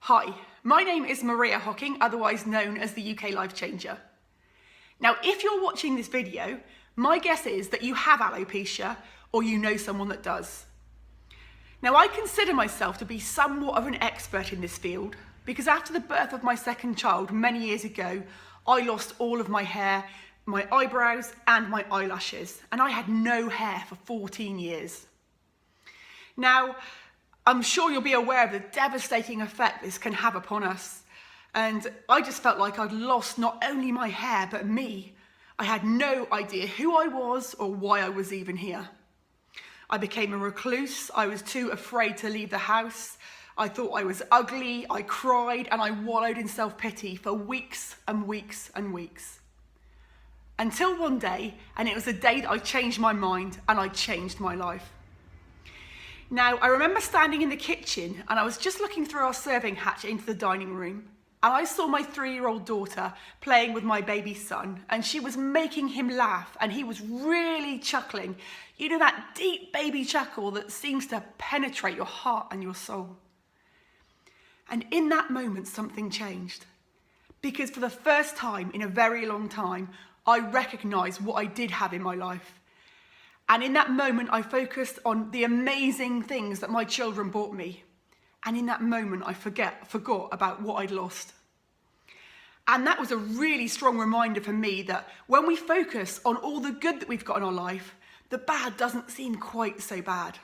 Hi, my name is Maria Hocking, otherwise known as the UK Life Changer. Now, if you're watching this video, my guess is that you have alopecia or you know someone that does. Now, I consider myself to be somewhat of an expert in this field because after the birth of my second child many years ago, I lost all of my hair, my eyebrows and my eyelashes, and I had no hair for 14 years. Now, I'm sure you'll be aware of the devastating effect this can have upon us. And I just felt like I'd lost not only my hair, but me. I had no idea who I was or why I was even here. I became a recluse. I was too afraid to leave the house. I thought I was ugly. I cried and I wallowed in self-pity for weeks and weeks and weeks. Until one day, and it was the day that I changed my mind and I changed my life. Now, I remember standing in the kitchen and I was just looking through our serving hatch into the dining room and I saw my 3-year-old daughter playing with my baby son and she was making him laugh and he was really chuckling. You know, that deep baby chuckle that seems to penetrate your heart and your soul. And in that moment, something changed. Because for the first time in a very long time, I recognized what I did have in my life. And in that moment, I focused on the amazing things that my children brought me. And in that moment, I forgot about what I'd lost. And that was a really strong reminder for me that when we focus on all the good that we've got in our life, the bad doesn't seem quite so bad.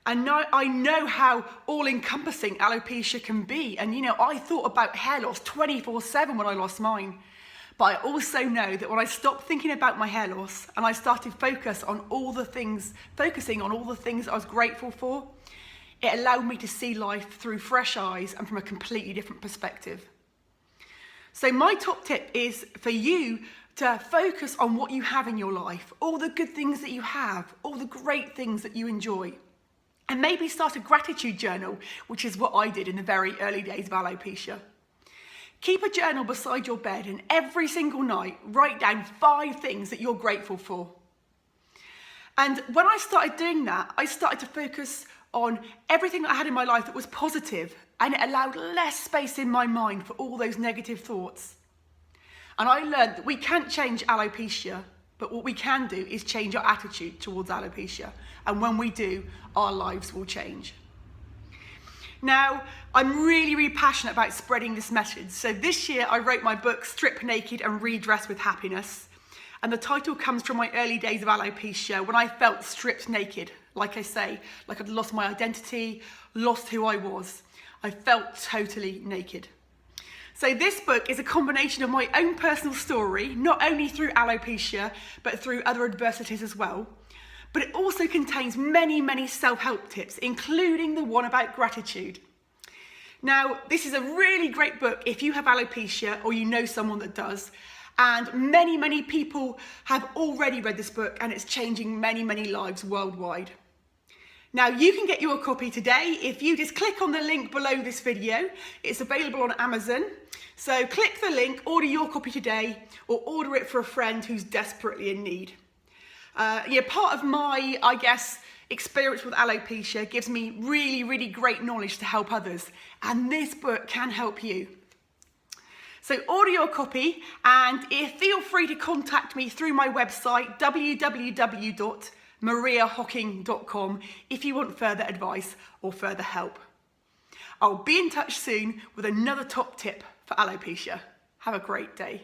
And now I know how all-encompassing alopecia can be. And you know, I thought about hair loss 24/7 when I lost mine. But I also know that when I stopped thinking about my hair loss and I started focusing on all the things that I was grateful for, it allowed me to see life through fresh eyes and from a completely different perspective. So my top tip is for you to focus on what you have in your life, all the good things that you have, all the great things that you enjoy. And maybe start a gratitude journal, which is what I did in the very early days of alopecia. Keep a journal beside your bed and every single night write down 5 things that you're grateful for. And when I started doing that, I started to focus on everything that I had in my life that was positive, and it allowed less space in my mind for all those negative thoughts. And I learned that we can't change alopecia, but what we can do is change our attitude towards alopecia. And when we do, our lives will change. Now, I'm really passionate about spreading this message. So this year I wrote my book, Strip Naked and Redress with Happiness. And the title comes from my early days of alopecia when I felt stripped naked. Like I say, like I'd lost my identity, lost who I was. I felt totally naked. So this book is a combination of my own personal story, not only through alopecia, but through other adversities as well. But it also contains many self-help tips, including the one about gratitude. Now, this is a really great book if you have alopecia or you know someone that does. And many people have already read this book and it's changing many lives worldwide. Now, you can get your copy today if you just click on the link below this video. It's available on Amazon. So click the link, order your copy today, or order it for a friend who's desperately in need. Part of my, experience with alopecia gives me really great knowledge to help others. And this book can help you. So order your copy and feel free to contact me through my website, www.mariahocking.com, if you want further advice or further help. I'll be in touch soon with another top tip for alopecia. Have a great day.